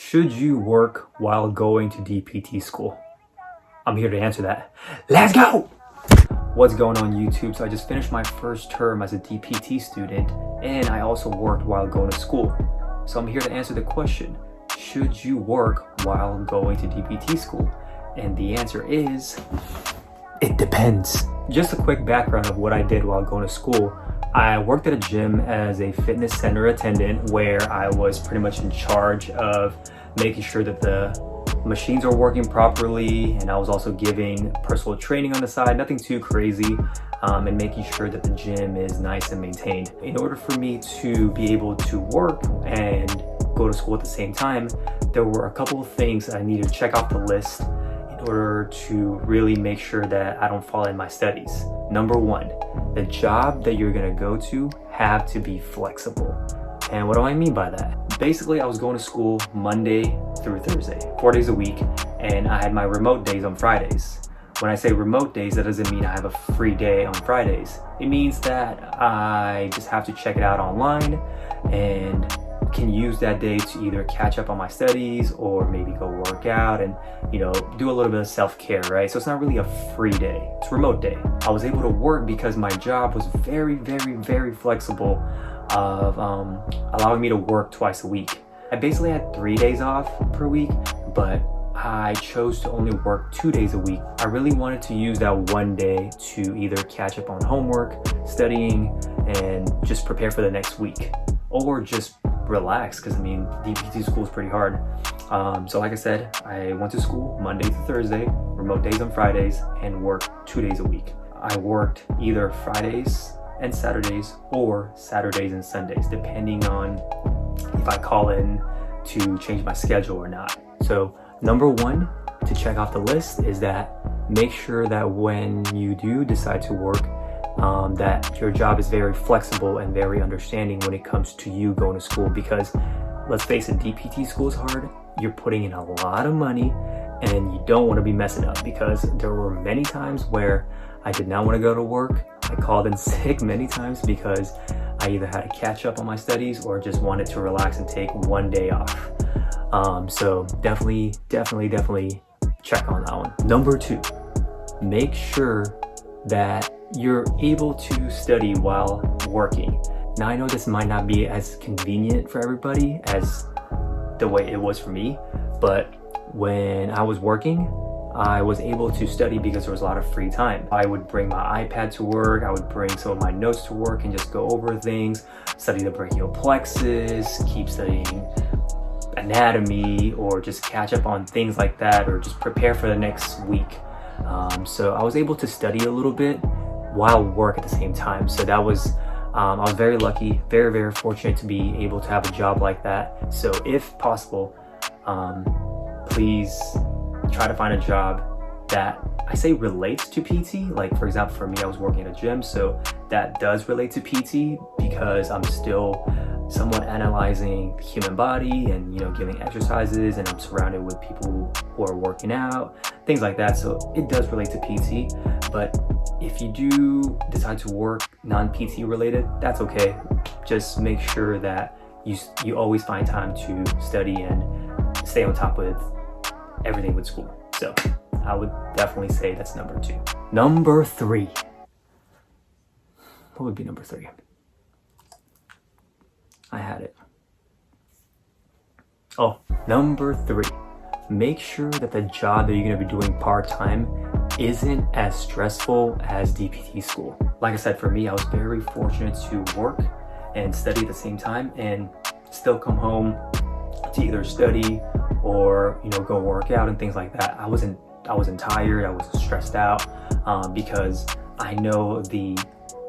Should you work while going to DPT school? I'm here to answer that. Let's go! What's going on YouTube? So I just finished my first term as a DPT student, and I also worked while going to school. So I'm here to answer the question, should you work while going to DPT school? And the answer is, it depends. Just a quick background of what I did while going to school. I worked at a gym as a fitness center attendant where I was pretty much in charge of making sure that the machines are working properly, and I was also giving personal training on the side, nothing too crazy, and making sure that the gym is nice and maintained. In order for me to be able to work and go to school at the same time, there were a couple of things that I needed to check off the list in order to really make sure that I don't fall in my studies. Number one, the job that you're gonna go to have to be flexible. And what do I mean by that? Basically, I was going to school Monday through Thursday, 4 days a week, and I had my remote days on Fridays. When I say remote days, that doesn't mean I have a free day on Fridays. It means that I just have to check it out online and can use that day to either catch up on my studies or maybe go work out and, do a little bit of self-care, right? So it's not really a free day, it's a remote day. I was able to work because my job was very, very, very flexible of allowing me to work twice a week. I basically had 3 days off per week, but I chose to only work 2 days a week. I really wanted to use that one day to either catch up on homework, studying, and just prepare for the next week, or just relax, because DPT school is pretty hard. So like I said, I went to school Monday to Thursday, remote days on Fridays, and worked 2 days a week. I worked either Fridays and Saturdays or Saturdays and Sundays, depending on if I call in to change my schedule or not. So number one to check off the list is that make sure that when you do decide to work, that your job is very flexible and very understanding when it comes to you going to school, because let's face it, DPT school is hard. You're putting in a lot of money and you don't want to be messing up, because there were many times where I did not want to go to work. I called in sick many times because I either had to catch up on my studies or just wanted to relax and take one day off. So definitely check on that one. Number two, make sure that you're able to study while working. Now I know this might not be as convenient for everybody as the way it was for me, but when I was working, I was able to study because there was a lot of free time. I would bring my iPad to work, I would bring some of my notes to work and just go over things, study the brachial plexus, keep studying anatomy, or just catch up on things like that, or just prepare for the next week. So I was able to study a little bit while work at the same time. So that was, I was very lucky, very, very fortunate to be able to have a job like that. So if possible, please try to find a job that I say relates to PT. Like for example, for me, I was working at a gym, so that does relate to PT because I'm still somewhat analyzing the human body and giving exercises, and I'm surrounded with people who are working out, things like that. So it does relate to PT. But if you do decide to work non-PT related, that's okay. Just make sure that you always find time to study and stay on top with everything with school. So I would definitely say that's number two. Number three. What would be number three? I had it. Oh, number three. Make sure that the job that you're going to be doing part-time isn't as stressful as DPT school. Like I said, for me, I was very fortunate to work and study at the same time and still come home to either study or go work out and things like that. I wasn't tired, I wasn't stressed out, because I know the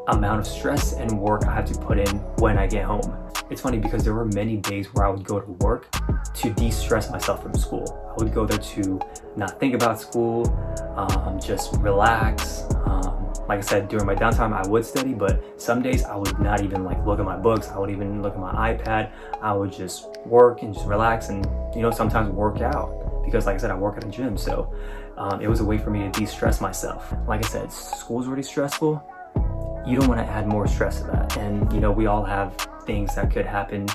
amount of stress and work I have to put in when I get home. It's funny because there were many days where I would go to work to de-stress myself from school. I would go there to not think about school, just relax. Like I said, during my downtime, I would study, but some days I would not even look at my books. I would even look at my iPad. I would just work and just relax and, sometimes work out, because like I said, I work at a gym. So it was a way for me to de-stress myself. Like I said, school's already stressful. You don't want to add more stress to that. And, we all have things that could happen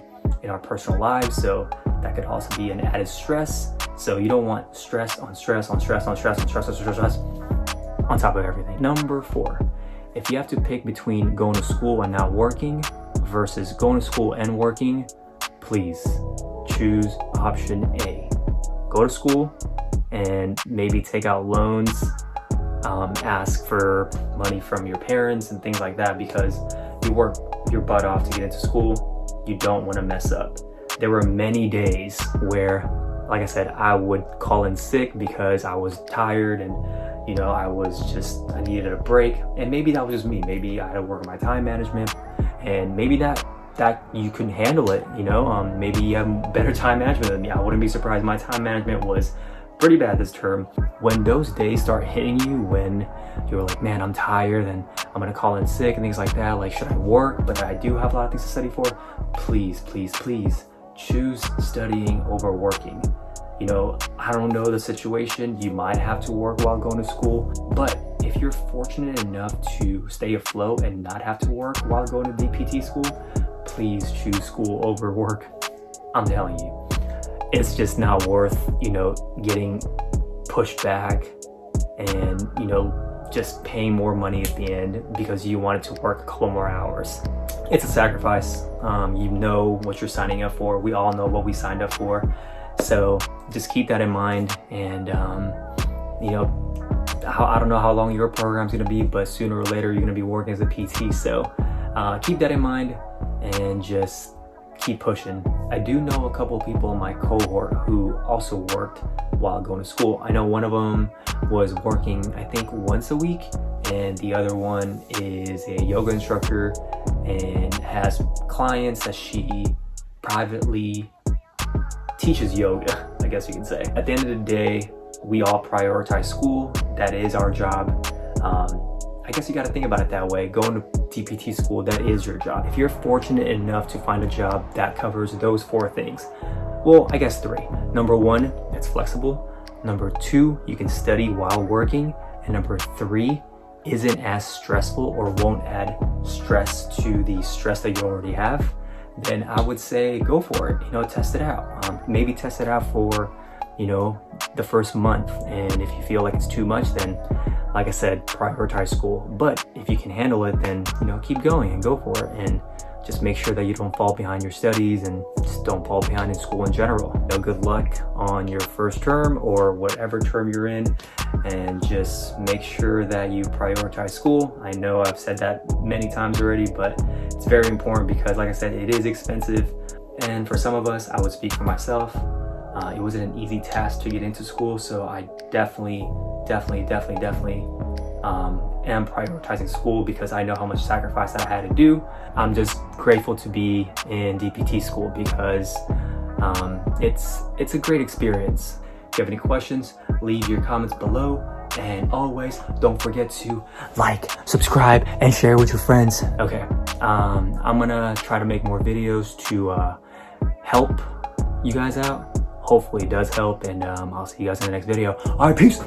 in our personal lives. So That could also be an added stress. So you don't want stress on stress on stress on stress on stress on stress, stress on top of everything. Number 4, if you have to pick between going to school and not working versus going to school and working, please choose option A. Go to school and maybe take out loans, ask for money from your parents and things like that, because you work your butt off to get into school. You don't want to mess up. There were many days where, like I said, I would call in sick because I was tired and I needed a break. And maybe that was just me. Maybe I had to work on my time management, and maybe that you can handle it. Maybe you have better time management than me. I wouldn't be surprised. My time management was pretty bad this term. When those days start hitting you, when you're like, man, I'm tired and I'm gonna call in sick and things like that, like, should I work? But I do have a lot of things to study for. Please, please, please choose studying over working. I don't know the situation. You might have to work while going to school, but if you're fortunate enough to stay afloat and not have to work while going to DPT school, please choose school over work. I'm telling you, it's just not worth, getting pushed back and, just paying more money at the end because you wanted to work a couple more hours. It's a sacrifice. You know what you're signing up for. We all know what we signed up for. So just keep that in mind. And, I don't know how long your program's going to be, but sooner or later you're going to be working as a PT. So keep that in mind and just keep pushing. I do know a couple of people in my cohort who also worked while going to school. I know one of them was working, I think, once a week, and the other one is a yoga instructor and has clients that she privately teaches yoga, I guess you can say. At the end of the day, we all prioritize school. That is our job. I guess you got to think about it that way. Going to DPT school, that is your job. If you're fortunate enough to find a job that covers those 4 things, well, I guess 3. Number 1, it's flexible. Number 2, you can study while working. And number 3, isn't as stressful or won't add stress to the stress that you already have, then I would say go for it. Test it out. Maybe test it out for, the first month. And if you feel like it's too much, then, like I said, prioritize school. But if you can handle it, then, keep going and go for it. And just make sure that you don't fall behind your studies and just don't fall behind in school in general. Good luck on your first term or whatever term you're in, and just make sure that you prioritize school. I know I've said that many times already, but it's very important because, like I said, it is expensive. And for some of us, I would speak for myself, it wasn't an easy task to get into school. So I definitely am prioritizing school because I know how much sacrifice that I had to do. I'm just grateful to be in DPT school because it's a great experience. If you have any questions, leave your comments below. And always don't forget to like, subscribe, and share with your friends. Okay, I'm gonna try to make more videos to help you guys out. Hopefully it does help, and I'll see you guys in the next video. All right, peace.